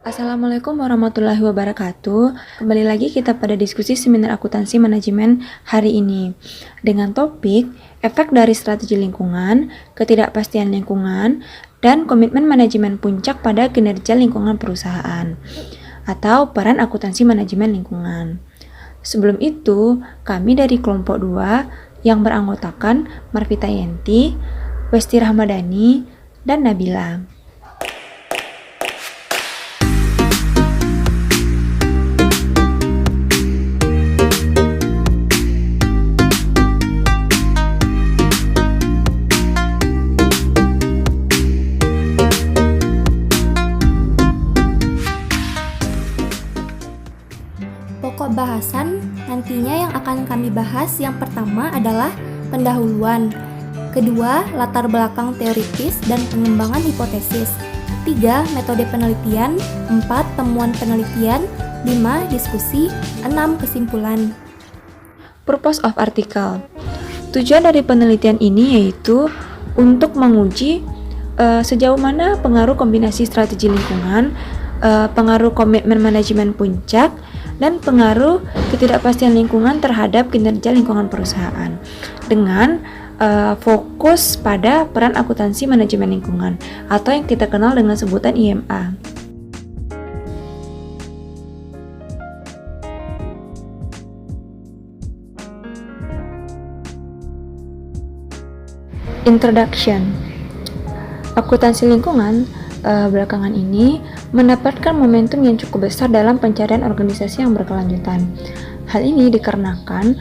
Assalamualaikum warahmatullahi wabarakatuh. Kembali lagi kita pada diskusi seminar akuntansi manajemen hari ini dengan topik efek dari strategi lingkungan, ketidakpastian lingkungan, dan komitmen manajemen puncak pada kinerja lingkungan perusahaan atau peran akuntansi manajemen lingkungan. Sebelum itu, kami dari kelompok 2 yang beranggotakan Marvita Yenti, Westi Rahmadani, dan Nabila. Pokok bahasan nantinya yang akan kami bahas yang pertama adalah pendahuluan, kedua latar belakang teoritis dan pengembangan hipotesis, 3 metode penelitian, 4 temuan penelitian, 5 diskusi, 6 kesimpulan. Purpose of article. Tujuan dari penelitian ini yaitu untuk menguji sejauh mana pengaruh kombinasi strategi lingkungan, pengaruh komitmen manajemen puncak, dan pengaruh ketidakpastian lingkungan terhadap kinerja lingkungan perusahaan dengan fokus pada peran akuntansi manajemen lingkungan atau yang kita kenal dengan sebutan IMA. Introduction. Akuntansi lingkungan belakangan ini mendapatkan momentum yang cukup besar dalam pencarian organisasi yang berkelanjutan. Hal ini dikarenakan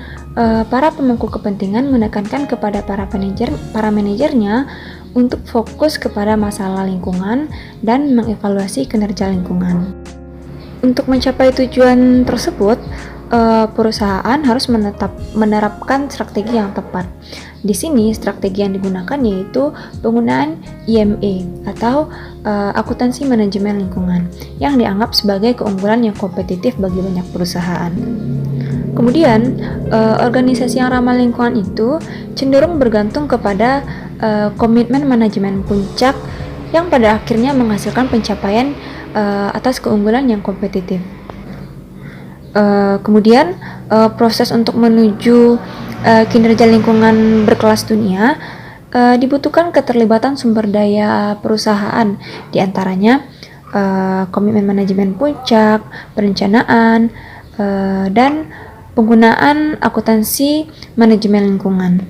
para pemangku kepentingan menekankan kepada para manajernya untuk fokus kepada masalah lingkungan dan mengevaluasi kinerja lingkungan. Untuk mencapai tujuan tersebut, perusahaan harus menerapkan strategi yang tepat. Di sini strategi yang digunakan yaitu penggunaan IMA atau akuntansi manajemen lingkungan yang dianggap sebagai keunggulan yang kompetitif bagi banyak perusahaan. Kemudian organisasi yang ramah lingkungan itu cenderung bergantung kepada komitmen manajemen puncak yang pada akhirnya menghasilkan pencapaian atas keunggulan yang kompetitif. Kemudian proses untuk menuju kinerja lingkungan berkelas dunia dibutuhkan keterlibatan sumber daya perusahaan, diantaranya komitmen manajemen puncak, perencanaan, dan penggunaan akuntansi manajemen lingkungan.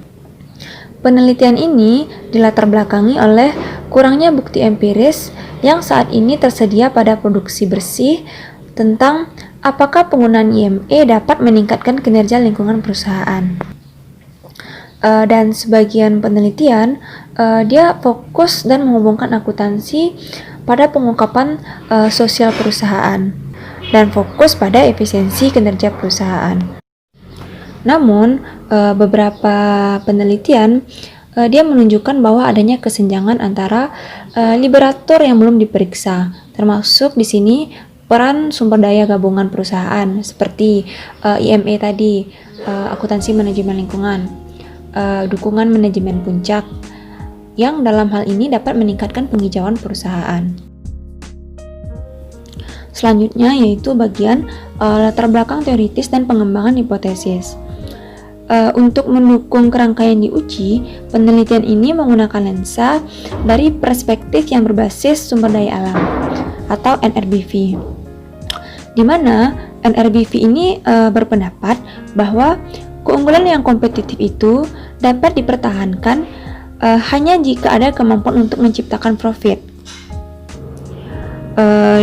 Penelitian ini dilatar belakangi oleh kurangnya bukti empiris yang saat ini tersedia pada produksi bersih tentang apakah penggunaan IMA dapat meningkatkan kinerja lingkungan perusahaan. Dan sebagian penelitian dia fokus dan menghubungkan akuntansi pada pengungkapan sosial perusahaan dan fokus pada efisiensi kinerja perusahaan. Namun beberapa penelitian dia menunjukkan bahwa adanya kesenjangan antara liberator yang belum diperiksa, termasuk di sini peran sumber daya gabungan perusahaan seperti IMA tadi, akuntansi manajemen lingkungan, dukungan manajemen puncak yang dalam hal ini dapat meningkatkan penghijauan perusahaan. Selanjutnya yaitu bagian latar belakang teoritis dan pengembangan hipotesis. Untuk mendukung kerangkaian diuji, penelitian ini menggunakan lensa dari perspektif yang berbasis sumber daya alam atau NRBV, di mana NRBV ini berpendapat bahwa keunggulan yang kompetitif itu dapat dipertahankan hanya jika ada kemampuan untuk menciptakan profit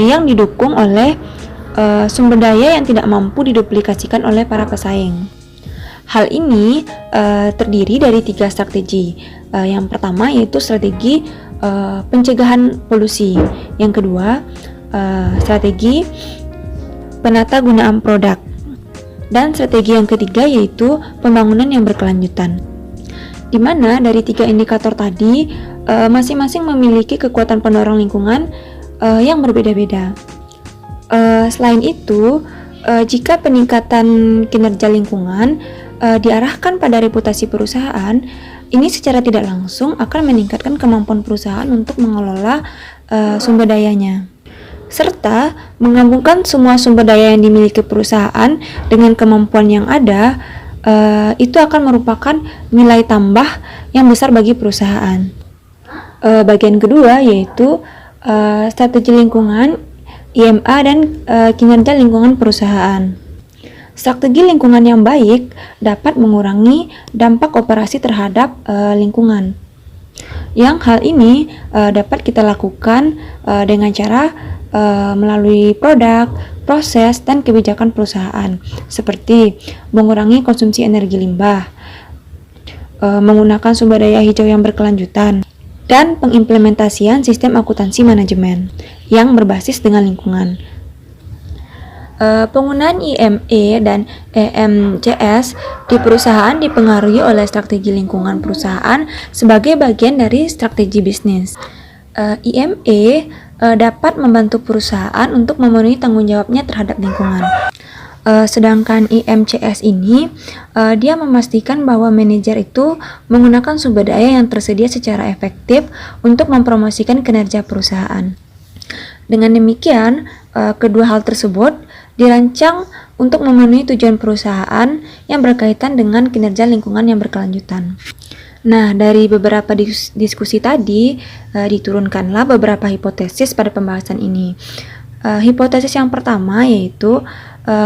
yang didukung oleh sumber daya yang tidak mampu diduplikasikan oleh para pesaing. Hal ini terdiri dari 3 strategi. Yang pertama yaitu strategi pencegahan polusi. Yang kedua, strategi penata gunaan produk. Dan strategi yang ketiga yaitu pembangunan yang berkelanjutan. Di mana dari 3 indikator tadi masing-masing memiliki kekuatan pendorong lingkungan yang berbeda-beda. Selain itu, jika peningkatan kinerja lingkungan diarahkan pada reputasi perusahaan, ini secara tidak langsung akan meningkatkan kemampuan perusahaan untuk mengelola sumber dayanya. serta menggabungkan semua sumber daya yang dimiliki perusahaan dengan kemampuan yang ada, itu akan merupakan nilai tambah yang besar bagi perusahaan. Bagian kedua yaitu strategi lingkungan, IMA, dan kinerja lingkungan perusahaan. Strategi lingkungan yang baik dapat mengurangi dampak operasi terhadap lingkungan. Yang hal ini dapat kita lakukan dengan cara melalui produk, proses, dan kebijakan perusahaan, seperti mengurangi konsumsi energi limbah, menggunakan sumber daya hijau yang berkelanjutan, dan pengimplementasian sistem akuntansi manajemen yang berbasis dengan lingkungan. Penggunaan IME dan EMCS di perusahaan dipengaruhi oleh strategi lingkungan perusahaan sebagai bagian dari strategi bisnis. IME dapat membantu perusahaan untuk memenuhi tanggung jawabnya terhadap lingkungan. Sedangkan IMCS ini dia memastikan bahwa manajer itu menggunakan sumber daya yang tersedia secara efektif untuk mempromosikan kinerja perusahaan. Dengan demikian, kedua hal tersebut dirancang untuk memenuhi tujuan perusahaan yang berkaitan dengan kinerja lingkungan yang berkelanjutan. Nah, dari beberapa diskusi tadi, diturunkanlah beberapa hipotesis pada pembahasan ini. Hipotesis yang pertama yaitu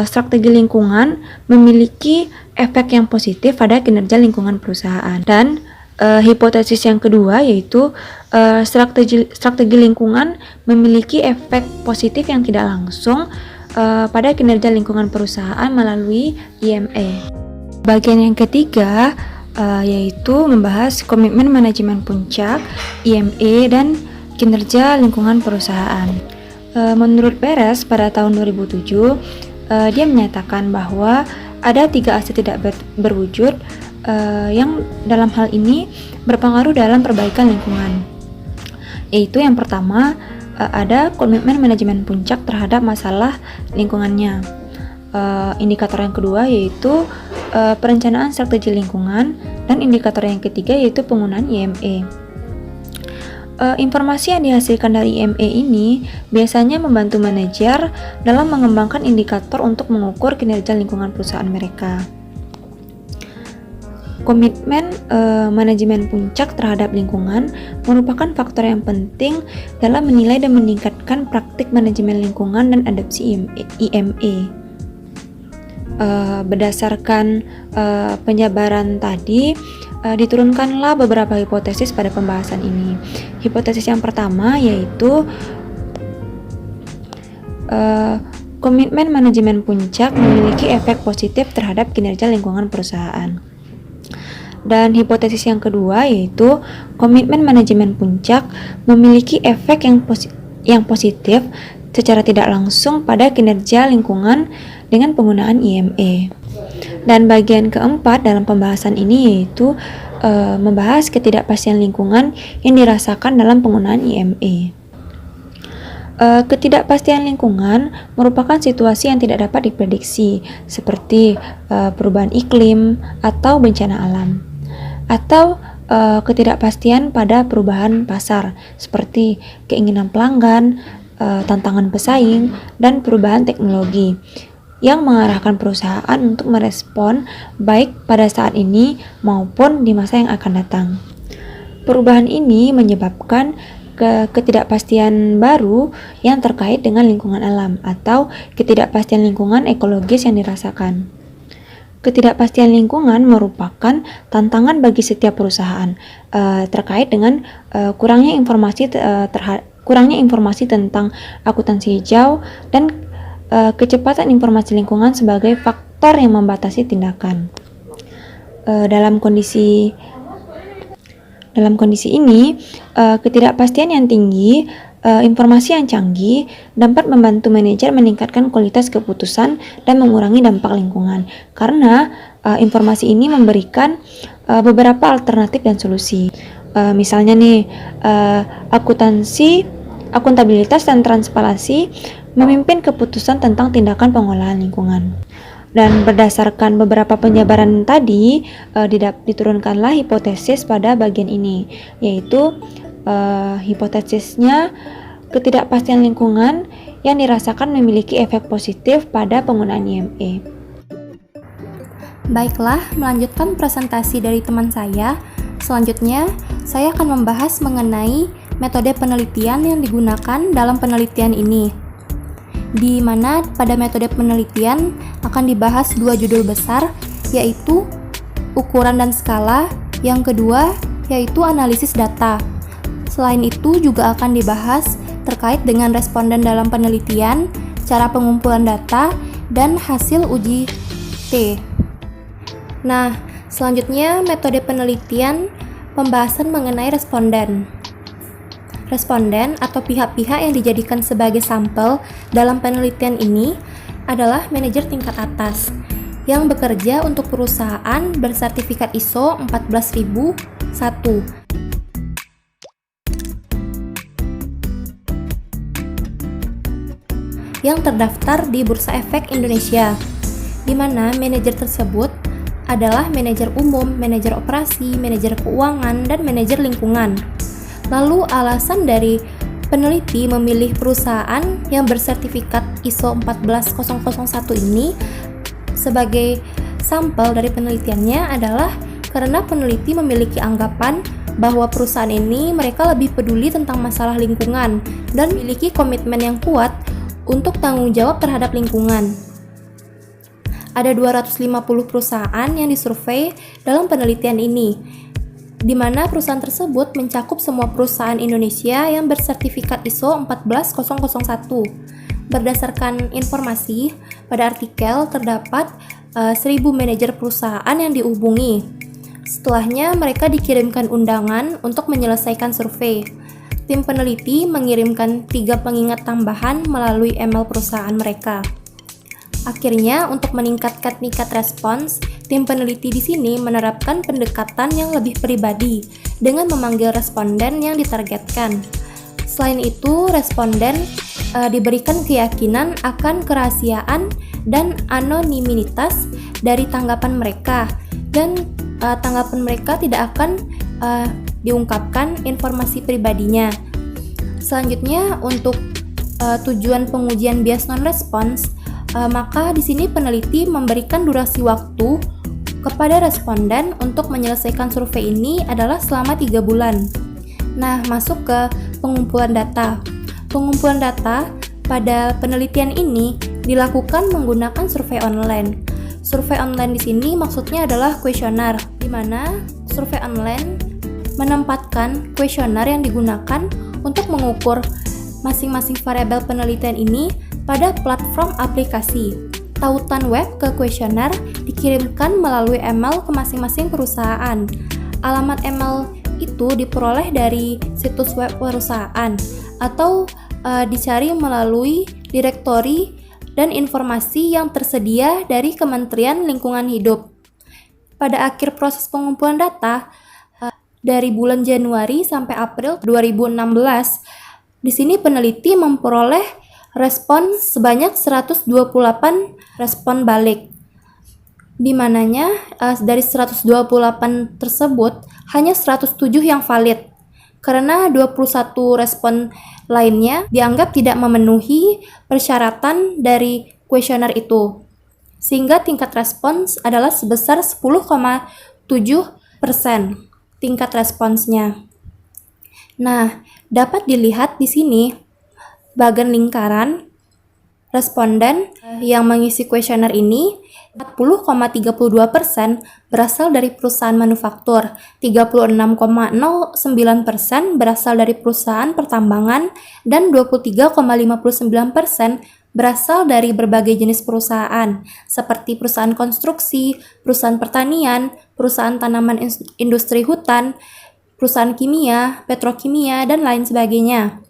strategi lingkungan memiliki efek yang positif pada kinerja lingkungan perusahaan. Dan hipotesis yang kedua yaitu strategi lingkungan memiliki efek positif yang tidak langsung pada kinerja lingkungan perusahaan melalui IME. Bagian yang ketiga yaitu membahas komitmen manajemen puncak, IME, dan kinerja lingkungan perusahaan. Menurut Perez pada tahun 2007, dia menyatakan bahwa ada 3 aset tidak berwujud yang dalam hal ini berpengaruh dalam perbaikan lingkungan, yaitu yang pertama ada komitmen manajemen puncak terhadap masalah lingkungannya. Indikator yang kedua yaitu perencanaan strategi lingkungan, dan indikator yang ketiga yaitu penggunaan IME. Informasi yang dihasilkan dari IME ini biasanya membantu manajer dalam mengembangkan indikator untuk mengukur kinerja lingkungan perusahaan mereka. Komitmen manajemen puncak terhadap lingkungan merupakan faktor yang penting dalam menilai dan meningkatkan praktik manajemen lingkungan dan adopsi IME. Berdasarkan penjabaran tadi, diturunkanlah beberapa hipotesis pada pembahasan ini. Hipotesis yang pertama yaitu komitmen manajemen puncak memiliki efek positif terhadap kinerja lingkungan perusahaan. Dan hipotesis yang kedua yaitu komitmen manajemen puncak memiliki efek yang positif secara tidak langsung pada kinerja lingkungan dengan penggunaan IME. Dan bagian keempat dalam pembahasan ini yaitu membahas ketidakpastian lingkungan yang dirasakan dalam penggunaan IME. Ketidakpastian lingkungan merupakan situasi yang tidak dapat diprediksi, seperti perubahan iklim atau bencana alam, atau ketidakpastian pada perubahan pasar, seperti keinginan pelanggan, tantangan pesaing, dan perubahan teknologi yang mengarahkan perusahaan untuk merespon baik pada saat ini maupun di masa yang akan datang. Perubahan ini menyebabkan ketidakpastian baru yang terkait dengan lingkungan alam atau ketidakpastian lingkungan ekologis yang dirasakan. Ketidakpastian lingkungan merupakan tantangan bagi setiap perusahaan terkait dengan kurangnya informasi tentang akuntansi hijau dan kecepatan informasi lingkungan sebagai faktor yang membatasi tindakan. Dalam kondisi ini, ketidakpastian yang tinggi, informasi yang canggih dapat membantu manajer meningkatkan kualitas keputusan dan mengurangi dampak lingkungan, karena informasi ini memberikan beberapa alternatif dan solusi. Misalnya nih, akuntabilitas dan transparansi memimpin keputusan tentang tindakan pengolahan lingkungan. Dan berdasarkan beberapa penjabaran tadi, diturunkanlah hipotesis pada bagian ini, yaitu hipotesisnya ketidakpastian lingkungan yang dirasakan memiliki efek positif pada penggunaan IME. Baiklah, melanjutkan presentasi dari teman saya. Selanjutnya, saya akan membahas mengenai metode penelitian yang digunakan dalam penelitian ini, di mana pada metode penelitian akan dibahas dua judul besar, yaitu ukuran dan skala, yang kedua yaitu analisis data. Selain itu juga akan dibahas terkait dengan responden dalam penelitian, cara pengumpulan data, dan hasil uji T. Nah, selanjutnya metode penelitian pembahasan mengenai responden. Responden atau pihak-pihak yang dijadikan sebagai sampel dalam penelitian ini adalah manajer tingkat atas yang bekerja untuk perusahaan bersertifikat ISO 14001 yang terdaftar di Bursa Efek Indonesia, di mana manajer tersebut adalah manajer umum, manajer operasi, manajer keuangan, dan manajer lingkungan. Lalu alasan dari peneliti memilih perusahaan yang bersertifikat ISO 14001 ini sebagai sampel dari penelitiannya adalah karena peneliti memiliki anggapan bahwa perusahaan ini mereka lebih peduli tentang masalah lingkungan dan memiliki komitmen yang kuat untuk tanggung jawab terhadap lingkungan. Ada 250 perusahaan yang disurvei dalam penelitian ini, di mana perusahaan tersebut mencakup semua perusahaan Indonesia yang bersertifikat ISO 14001. Berdasarkan informasi, pada artikel terdapat 1.000 manajer perusahaan yang dihubungi. Setelahnya, mereka dikirimkan undangan untuk menyelesaikan survei. Tim peneliti mengirimkan 3 pengingat tambahan melalui email perusahaan mereka. Akhirnya, untuk meningkatkan tingkat respons, tim peneliti di sini menerapkan pendekatan yang lebih pribadi dengan memanggil responden yang ditargetkan. Selain itu, responden diberikan keyakinan akan kerahasiaan dan anonimitas dari tanggapan mereka, dan tanggapan mereka tidak akan diungkapkan informasi pribadinya. Selanjutnya, untuk tujuan pengujian bias non-response, maka di sini peneliti memberikan durasi waktu kepada responden untuk menyelesaikan survei ini adalah selama 3 bulan. Nah, masuk ke pengumpulan data. Pengumpulan data pada penelitian ini dilakukan menggunakan survei online. Survei online di sini maksudnya adalah kuesioner, di mana survei online menempatkan kuesioner yang digunakan untuk mengukur masing-masing variabel penelitian ini pada platform aplikasi. Tautan web ke kuesioner dikirimkan melalui email ke masing-masing perusahaan. Alamat email itu diperoleh dari situs web perusahaan atau dicari melalui direktori dan informasi yang tersedia dari Kementerian Lingkungan Hidup. Pada akhir proses pengumpulan data dari bulan Januari sampai April 2016, di sini peneliti memperoleh respon sebanyak 128 respon balik, di mananya dari 128 tersebut hanya 107 yang valid, karena 21 respon lainnya dianggap tidak memenuhi persyaratan dari kuesioner itu, sehingga tingkat respons adalah sebesar 10,7% tingkat responsnya. Nah, dapat dilihat di sini bagian lingkaran responden yang mengisi kuesioner ini 40,32% berasal dari perusahaan manufaktur, 36,09% berasal dari perusahaan pertambangan, dan 23,59% berasal dari berbagai jenis perusahaan seperti perusahaan konstruksi, perusahaan pertanian, perusahaan tanaman industri hutan, perusahaan kimia, petrokimia, dan lain sebagainya.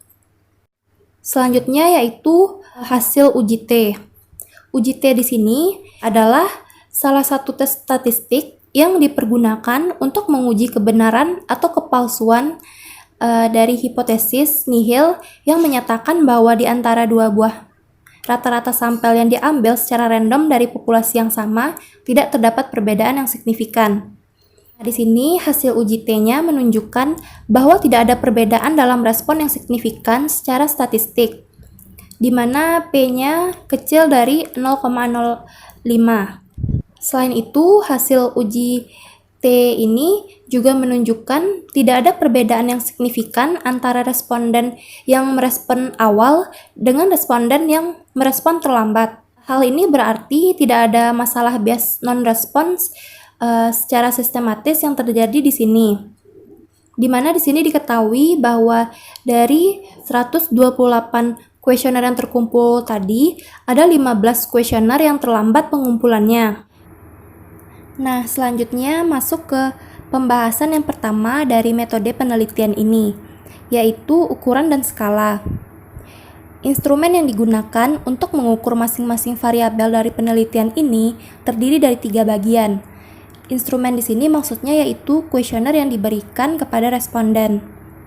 Selanjutnya yaitu hasil uji T. Uji T di sini adalah salah satu tes statistik yang dipergunakan untuk menguji kebenaran atau kepalsuan dari hipotesis nihil yang menyatakan bahwa di antara dua buah rata-rata sampel yang diambil secara random dari populasi yang sama tidak terdapat perbedaan yang signifikan. Di sini hasil uji T-nya menunjukkan bahwa tidak ada perbedaan dalam respon yang signifikan secara statistik. di mana P-nya kecil dari 0,05. Selain itu, hasil uji T ini juga menunjukkan tidak ada perbedaan yang signifikan antara responden yang merespon awal dengan responden yang merespon terlambat. Hal ini berarti tidak ada masalah bias non-response secara sistematis yang terjadi di sini. Di mana di sini diketahui bahwa dari 128 kuesioner yang terkumpul tadi, ada 15 kuesioner yang terlambat pengumpulannya. Nah, selanjutnya masuk ke pembahasan yang pertama dari metode penelitian ini, yaitu ukuran dan skala. Instrumen yang digunakan untuk mengukur masing-masing variabel dari penelitian ini terdiri dari 3 bagian. Instrumen di sini maksudnya yaitu kuesioner yang diberikan kepada responden,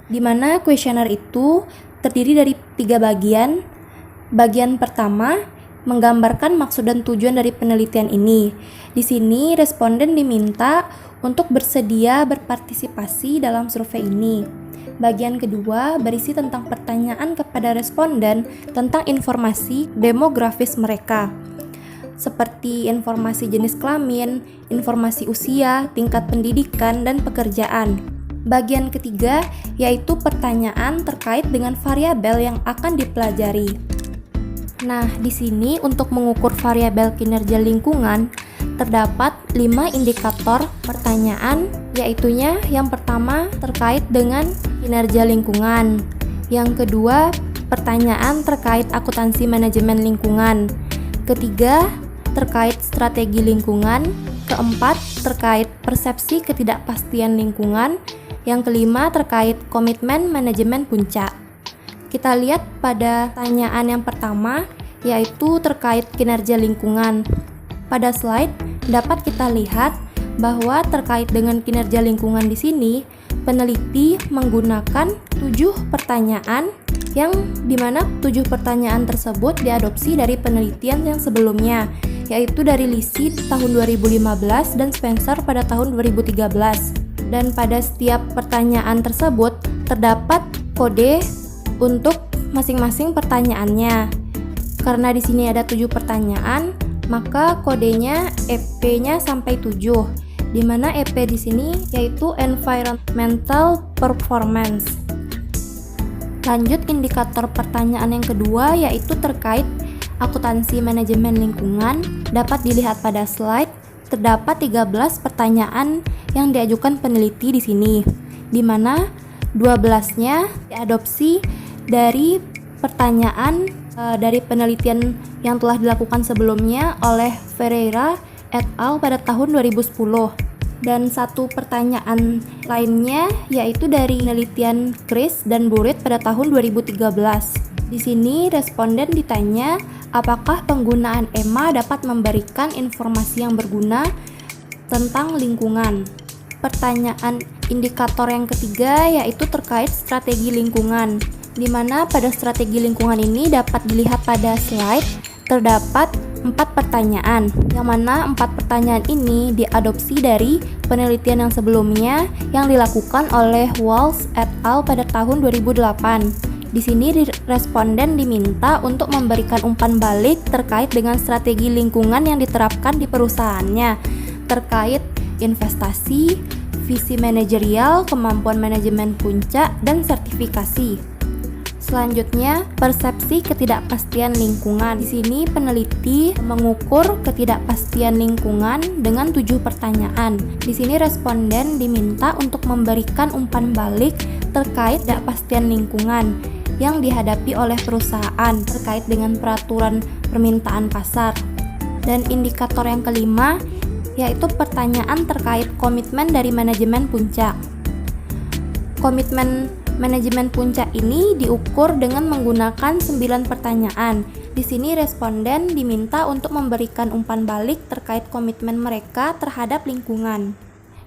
di mana kuesioner itu terdiri dari 3 bagian. Bagian pertama menggambarkan maksud dan tujuan dari penelitian ini. Di sini responden diminta untuk bersedia berpartisipasi dalam survei ini. Bagian kedua berisi tentang pertanyaan kepada responden tentang informasi demografis mereka, seperti informasi jenis kelamin, informasi usia, tingkat pendidikan, dan pekerjaan. Bagian ketiga yaitu pertanyaan terkait dengan variabel yang akan dipelajari. Nah, di sini untuk mengukur variabel kinerja lingkungan terdapat 5 indikator pertanyaan, yaitunya yang pertama terkait dengan kinerja lingkungan, yang kedua pertanyaan terkait akuntansi manajemen lingkungan, ketiga terkait strategi lingkungan, keempat terkait persepsi ketidakpastian lingkungan, yang kelima terkait komitmen manajemen puncak. Kita lihat pada pertanyaan yang pertama, yaitu terkait kinerja lingkungan. Pada slide dapat kita lihat bahwa terkait dengan kinerja lingkungan di sini, peneliti menggunakan 7 pertanyaan yang dimana 7 pertanyaan tersebut diadopsi dari penelitian yang sebelumnya, yaitu dari Lisi tahun 2015 dan Spencer pada tahun 2013. Dan pada setiap pertanyaan tersebut terdapat kode untuk masing-masing pertanyaannya. Karena di sini ada 7 pertanyaan, maka kodenya EP-nya sampai 7. Di mana EP di sini yaitu environmental performance. Lanjut indikator pertanyaan yang kedua yaitu terkait akuntansi manajemen lingkungan. Dapat dilihat pada slide, terdapat 13 pertanyaan yang diajukan peneliti di sini, di mana 12-nya diadopsi dari pertanyaan dari penelitian yang telah dilakukan sebelumnya oleh Ferreira et al. Pada tahun 2010, dan 1 pertanyaan lainnya yaitu dari penelitian Chris dan Burit pada tahun 2013. Di sini responden ditanya apakah penggunaan EMA dapat memberikan informasi yang berguna tentang lingkungan. Pertanyaan indikator yang ketiga yaitu terkait strategi lingkungan, di mana pada strategi lingkungan ini dapat dilihat pada slide terdapat 4 pertanyaan, yang mana 4 pertanyaan ini diadopsi dari penelitian yang sebelumnya yang dilakukan oleh Walsh et al. Pada tahun 2008. Di sini responden diminta untuk memberikan umpan balik terkait dengan strategi lingkungan yang diterapkan di perusahaannya, terkait investasi, visi manajerial, kemampuan manajemen puncak, dan sertifikasi. Selanjutnya, persepsi ketidakpastian lingkungan. Di sini peneliti mengukur ketidakpastian lingkungan dengan 7 pertanyaan. Di sini responden diminta untuk memberikan umpan balik terkait ketidakpastian lingkungan yang dihadapi oleh perusahaan terkait dengan peraturan permintaan pasar. Dan indikator yang kelima yaitu pertanyaan terkait komitmen dari manajemen puncak. Komitmen manajemen puncak ini diukur dengan menggunakan 9 pertanyaan. Di sini responden diminta untuk memberikan umpan balik terkait komitmen mereka terhadap lingkungan.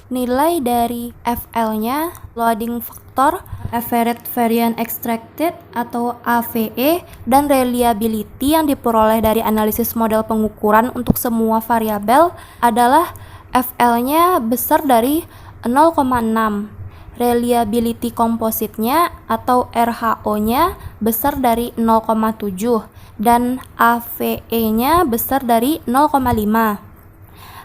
Nilai dari FL-nya, loading factor, average variance extracted atau AVE, dan reliability yang diperoleh dari analisis model pengukuran untuk semua variabel adalah FL-nya besar dari 0,6. Reliability composite-nya atau RHO-nya besar dari 0,7, dan AVE-nya besar dari 0,5.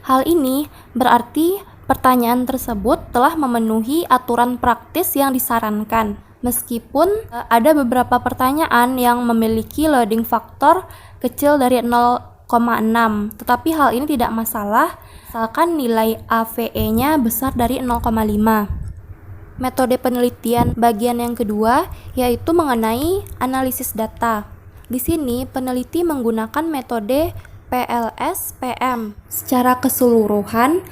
Hal ini berarti pertanyaan tersebut telah memenuhi aturan praktis yang disarankan. Meskipun ada beberapa pertanyaan yang memiliki loading faktor kecil dari 0,6, tetapi hal ini tidak masalah asalkan nilai AVE-nya besar dari 0,5. Metode penelitian bagian yang kedua yaitu mengenai analisis data. Di sini peneliti menggunakan metode PLS-PM. Secara keseluruhan,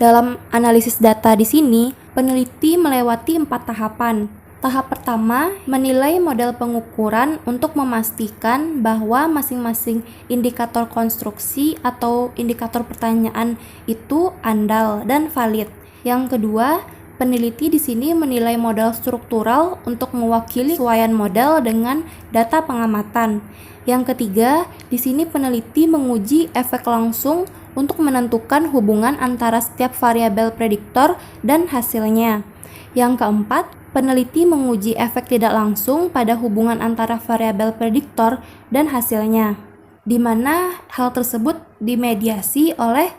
dalam analisis data di sini, peneliti melewati 4 tahapan. Tahap pertama, menilai model pengukuran untuk memastikan bahwa masing-masing indikator konstruksi atau indikator pertanyaan itu andal dan valid. Yang kedua, peneliti di sini menilai model struktural untuk mewakili kesesuaian model dengan data pengamatan. Yang ketiga, di sini peneliti menguji efek langsung untuk menentukan hubungan antara setiap variabel prediktor dan hasilnya. Yang keempat, peneliti menguji efek tidak langsung pada hubungan antara variabel prediktor dan hasilnya, di mana hal tersebut dimediasi oleh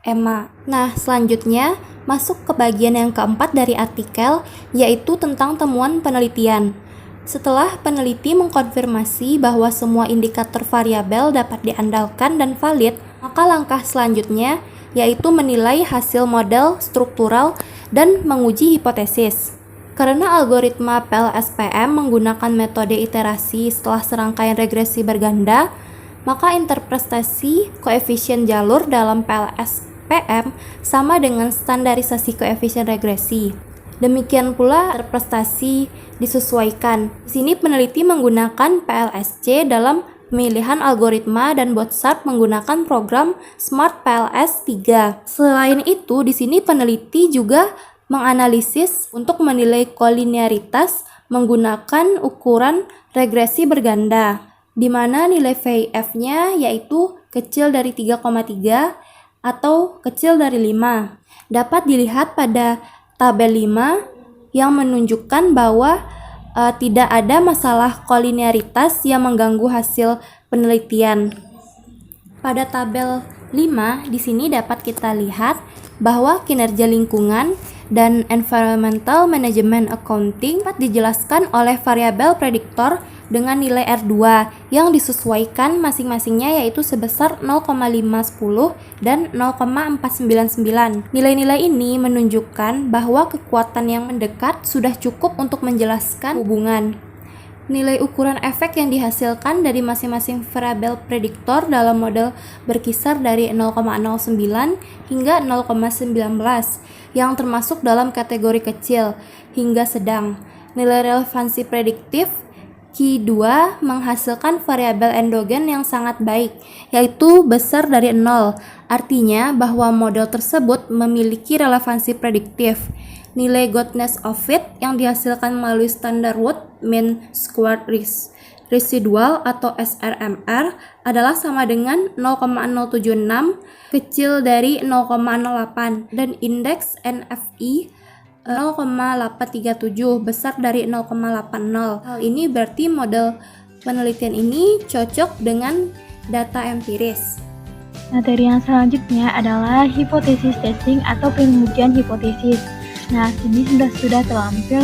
EMA. Nah, selanjutnya masuk ke bagian yang keempat dari artikel, yaitu tentang temuan penelitian. Setelah peneliti mengkonfirmasi bahwa semua indikator variabel dapat diandalkan dan valid, maka langkah selanjutnya yaitu menilai hasil model struktural dan menguji hipotesis. Karena algoritma PLS-PM menggunakan metode iterasi setelah serangkaian regresi berganda, maka interpretasi koefisien jalur dalam PLS-PM sama dengan standarisasi koefisien regresi. Demikian pula interpretasi disesuaikan. Di sini peneliti menggunakan PLSC dalam pemilihan algoritma dan Botsart menggunakan program Smart PLS 3. Selain itu, di sini peneliti juga menganalisis untuk menilai kolinearitas menggunakan ukuran regresi berganda, di mana nilai VIF-nya yaitu kecil dari 3,3 atau kecil dari 5. Dapat dilihat pada tabel 5 yang menunjukkan bahwa tidak ada masalah kolinearitas yang mengganggu hasil penelitian. Pada tabel 5 di sini dapat kita lihat bahwa kinerja lingkungan dan environmental management accounting dapat dijelaskan oleh variabel prediktor dengan nilai R2 yang disesuaikan masing-masingnya yaitu sebesar 0,510 dan 0,499. Nilai-nilai ini menunjukkan bahwa kekuatan yang mendekat sudah cukup untuk menjelaskan hubungan. Nilai ukuran efek yang dihasilkan dari masing-masing variabel prediktor dalam model berkisar dari 0,09 hingga 0,19 yang termasuk dalam kategori kecil hingga sedang. Nilai relevansi prediktif Q2 menghasilkan variabel endogen yang sangat baik, yaitu besar dari 0, artinya bahwa model tersebut memiliki relevansi prediktif. Nilai goodness of fit yang dihasilkan melalui standar Wood mean squared residual atau SRMR adalah sama dengan 0,076 kecil dari 0,08 dan indeks NFI 0,837 besar dari 0,80. Hal ini berarti model penelitian ini cocok dengan data empiris. Materi yang selanjutnya adalah hipotesis testing atau pengujian hipotesis. Nah, sini sudah terlampir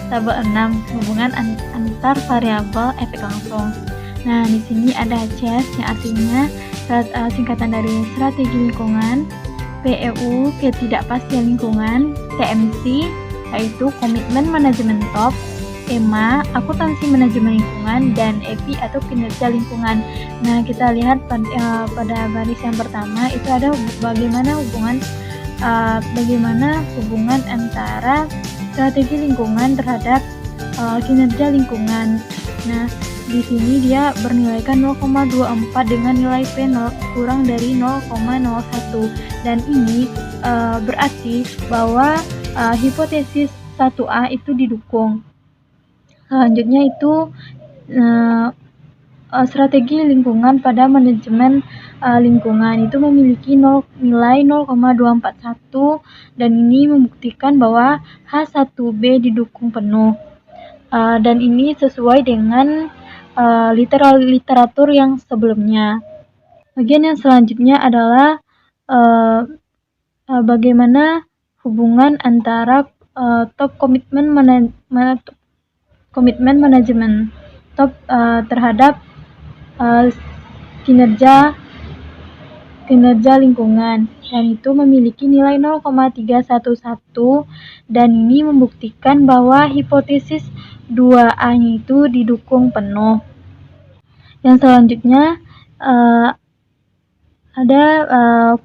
tabel 6 hubungan antar variabel efek langsung. Nah, di sini ada CHES yang artinya singkatan dari strategi lingkungan, PEU ketidakpastian lingkungan, TMC yaitu komitmen manajemen top, EMA akuntansi manajemen lingkungan, dan EPI atau kinerja lingkungan. Nah, kita lihat pada baris yang pertama itu ada bagaimana hubungan antara strategi lingkungan terhadap kinerja lingkungan. Nah, di sini dia bernilaikan 0,24 dengan nilai P kurang dari 0,01 dan ini berarti bahwa hipotesis 1A itu didukung. Selanjutnya itu strategi lingkungan pada manajemen lingkungan itu memiliki nilai 0,241 dan ini membuktikan bahwa H1B didukung penuh dan ini sesuai dengan literatur yang sebelumnya. Bagian yang selanjutnya adalah bagaimana hubungan antara top komitmen manajemen top terhadap kinerja lingkungan, dan itu memiliki nilai 0,311, dan ini membuktikan bahwa hipotesis 2A-nya itu didukung penuh. Yang selanjutnya ada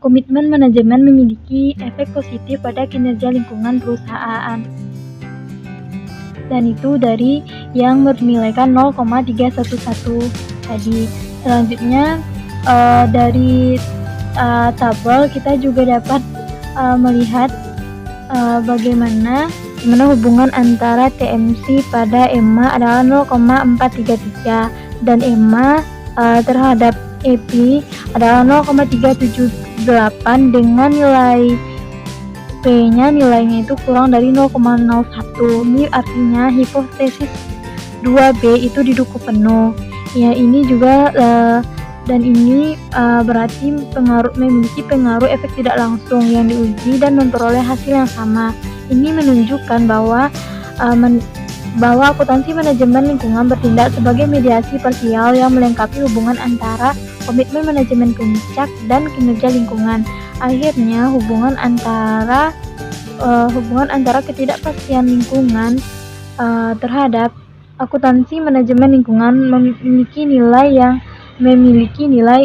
komitmen manajemen memiliki efek positif pada kinerja lingkungan perusahaan, dan itu dari yang bernilaikan 0,311 tadi. Selanjutnya dari tabel kita juga dapat melihat bagaimana hubungan antara TMC pada EMA adalah 0,433, dan EMA terhadap EP adalah 0,378, dengan nilai nilainya itu kurang dari 0,01. Ini artinya hipotesis 2B itu didukung penuh. Ya, ini juga dan ini berarti memiliki pengaruh efek tidak langsung yang diuji dan memperoleh hasil yang sama. Ini menunjukkan bahwa akuntansi manajemen lingkungan bertindak sebagai mediasi parsial yang melengkapi hubungan antara komitmen manajemen puncak dan kinerja lingkungan. Akhirnya hubungan antara ketidakpastian lingkungan terhadap akuntansi manajemen lingkungan memiliki nilai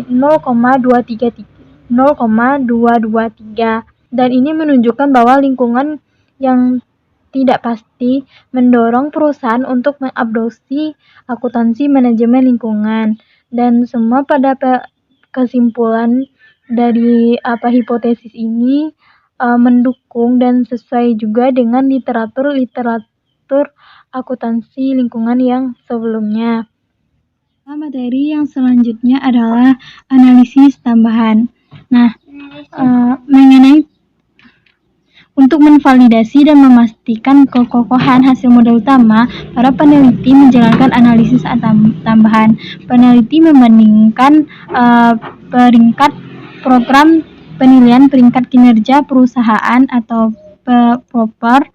0,223, dan ini menunjukkan bahwa lingkungan yang tidak pasti mendorong perusahaan untuk mengadopsi akuntansi manajemen lingkungan. Dan semua pada kesimpulan dari hipotesis ini mendukung dan sesuai juga dengan literatur akuntansi lingkungan yang sebelumnya. Materi yang selanjutnya adalah analisis tambahan. Nah, mengenai untuk memvalidasi dan memastikan kekokohan hasil model utama, para peneliti menjalankan analisis tambahan. Peneliti membandingkan peringkat program penilaian peringkat kinerja perusahaan atau PROPER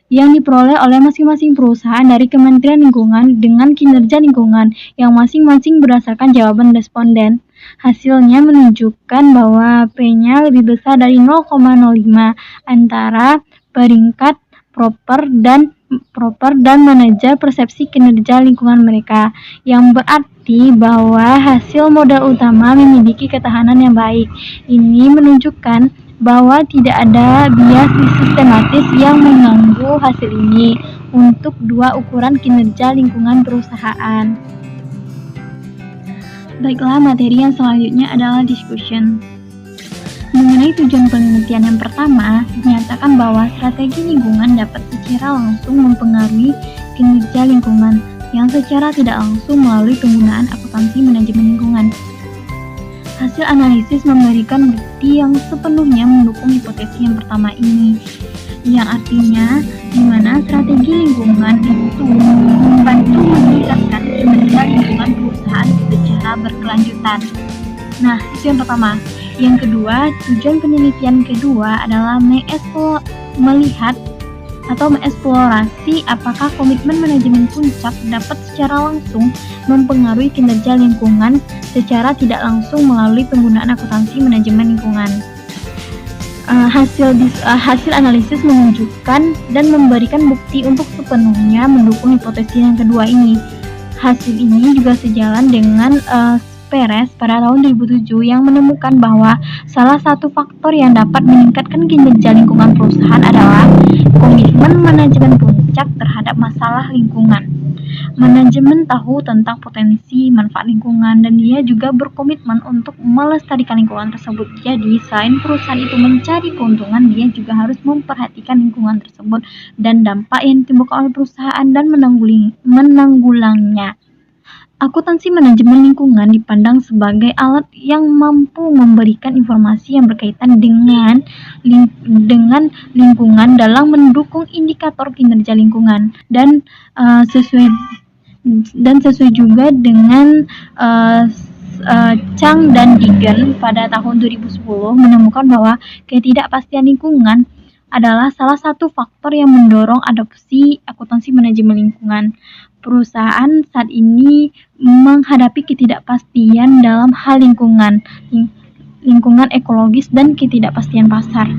yang diperoleh oleh masing-masing perusahaan dari Kementerian Lingkungan dengan kinerja lingkungan yang masing-masing berdasarkan jawaban responden. Hasilnya menunjukkan bahwa P-nya lebih besar dari 0,05 antara peringkat proper dan manajer persepsi kinerja lingkungan mereka, yang berarti bahwa hasil modal utama memiliki ketahanan yang baik. Ini menunjukkan bahwa tidak ada bias sistematis yang mengganggu hasil ini untuk dua ukuran kinerja lingkungan perusahaan. Baiklah, materi yang selanjutnya adalah discussion. Mengenai tujuan penelitian yang pertama, dinyatakan bahwa strategi lingkungan dapat secara langsung mempengaruhi kinerja lingkungan yang secara tidak langsung melalui penggunaan akuntansi manajemen lingkungan. Hasil analisis memberikan bukti yang sepenuhnya mendukung hipotesis yang pertama ini, yang artinya di mana strategi lingkungan itu membantu meningkatkan kinerja lingkungan perusahaan secara berkelanjutan. Nah, itu yang pertama. Yang kedua, tujuan penelitian kedua adalah melihat atau mengeksplorasi apakah komitmen manajemen puncak dapat secara langsung mempengaruhi kinerja lingkungan secara tidak langsung melalui penggunaan akuntansi manajemen lingkungan. Hasil analisis menunjukkan dan memberikan bukti untuk sepenuhnya mendukung hipotesis yang kedua ini. Hasil ini juga sejalan dengan Perez pada tahun 2007 yang menemukan bahwa salah satu faktor yang dapat meningkatkan kinerja lingkungan perusahaan adalah komitmen manajemen puncak terhadap masalah lingkungan. Manajemen tahu tentang potensi manfaat lingkungan dan dia juga berkomitmen untuk melestarikan lingkungan tersebut. Jadi, selain perusahaan itu mencari keuntungan, dia juga harus memperhatikan lingkungan tersebut dan dampak yang ditimbulkan oleh perusahaan dan menanggulanginya. Akuntansi manajemen lingkungan dipandang sebagai alat yang mampu memberikan informasi yang berkaitan dengan lingkungan dalam mendukung indikator kinerja lingkungan dan dan sesuai juga dengan Chang dan Digen pada tahun 2010 menemukan bahwa ketidakpastian lingkungan adalah salah satu faktor yang mendorong adopsi akuntansi manajemen lingkungan. Perusahaan saat ini menghadapi ketidakpastian dalam hal lingkungan ekologis dan ketidakpastian pasar.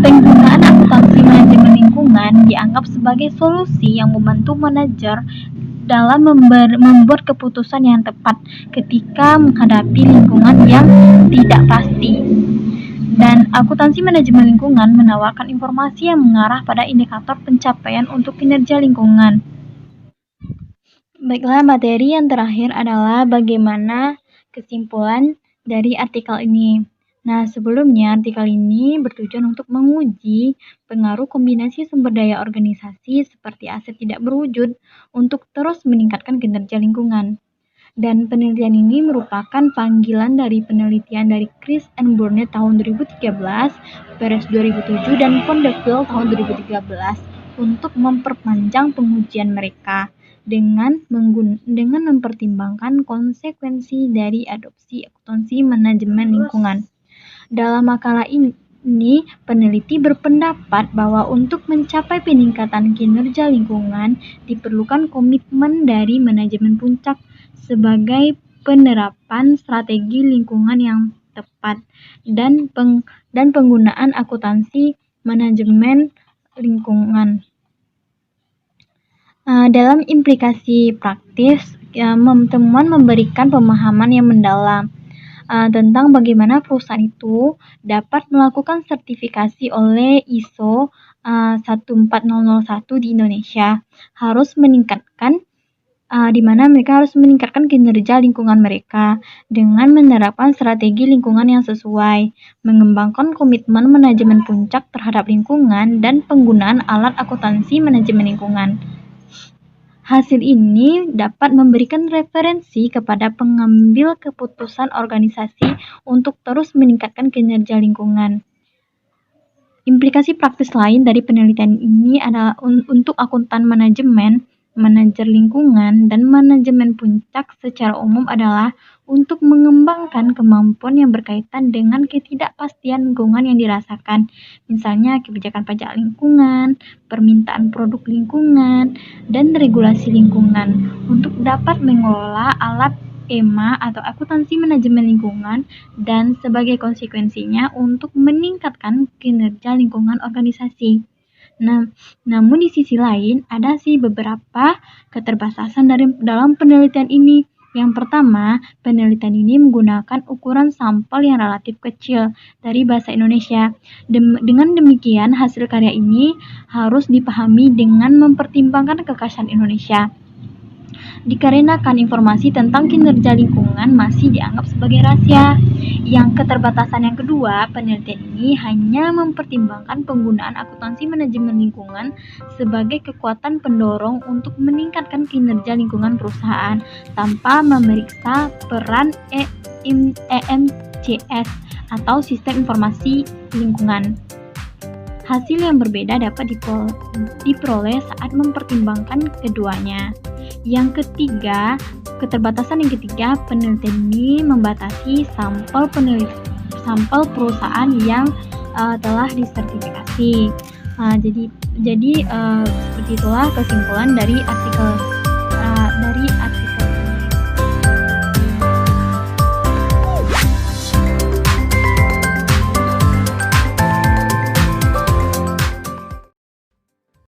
Penggunaan akuntansi manajemen lingkungan dianggap sebagai solusi yang membantu manajer dalam membuat keputusan yang tepat ketika menghadapi lingkungan yang tidak pasti. Dan akuntansi manajemen lingkungan menawarkan informasi yang mengarah pada indikator pencapaian untuk kinerja lingkungan. Baiklah, materi yang terakhir adalah bagaimana kesimpulan dari artikel ini. Nah, sebelumnya artikel ini bertujuan untuk menguji pengaruh kombinasi sumber daya organisasi seperti aset tidak berwujud untuk terus meningkatkan kinerja lingkungan. Dan penelitian ini merupakan panggilan dari penelitian dari Chris and Burnett tahun 2013, Perez 2007, dan Pondeville tahun 2013 untuk memperpanjang pengujian mereka dengan mempertimbangkan konsekuensi dari adopsi akuntansi manajemen lingkungan. Dalam makalah ini, peneliti berpendapat bahwa untuk mencapai peningkatan kinerja lingkungan diperlukan komitmen dari manajemen puncak sebagai penerapan strategi lingkungan yang tepat dan penggunaan akuntansi manajemen lingkungan. Dalam implikasi praktis, temuan memberikan pemahaman yang mendalam tentang bagaimana perusahaan itu dapat melakukan sertifikasi oleh ISO 14001 di Indonesia, harus meningkatkan di mana mereka harus meningkatkan kinerja lingkungan mereka dengan menerapkan strategi lingkungan yang sesuai, mengembangkan komitmen manajemen puncak terhadap lingkungan, dan penggunaan alat akuntansi manajemen lingkungan. Hasil ini dapat memberikan referensi kepada pengambil keputusan organisasi untuk terus meningkatkan kinerja lingkungan. Implikasi praktis lain dari penelitian ini adalah untuk akuntan manajemen, manajer lingkungan, dan manajemen puncak secara umum adalah untuk mengembangkan kemampuan yang berkaitan dengan ketidakpastian lingkungan yang dirasakan, misalnya kebijakan pajak lingkungan, permintaan produk lingkungan, dan regulasi lingkungan, untuk dapat mengelola alat EMA atau akuntansi manajemen lingkungan, dan sebagai konsekuensinya untuk meningkatkan kinerja lingkungan organisasi. Namun di sisi lain ada sih beberapa keterbatasan dalam penelitian ini. Yang pertama, penelitian ini menggunakan ukuran sampel yang relatif kecil dari bahasa Indonesia. Dengan demikian, hasil karya ini harus dipahami dengan mempertimbangkan kekhasan Indonesia. Dikarenakan informasi tentang kinerja lingkungan masih dianggap sebagai rahasia. Yang keterbatasan yang kedua, penelitian ini hanya mempertimbangkan penggunaan akuntansi manajemen lingkungan sebagai kekuatan pendorong untuk meningkatkan kinerja lingkungan perusahaan tanpa memeriksa peran EMCS atau Sistem Informasi Lingkungan. Hasil yang berbeda dapat diperoleh saat mempertimbangkan keduanya. Yang ketiga, keterbatasan yang ketiga, penelitian ini membatasi sampel perusahaan yang telah disertifikasi. Jadi seperti itulah kesimpulan dari artikel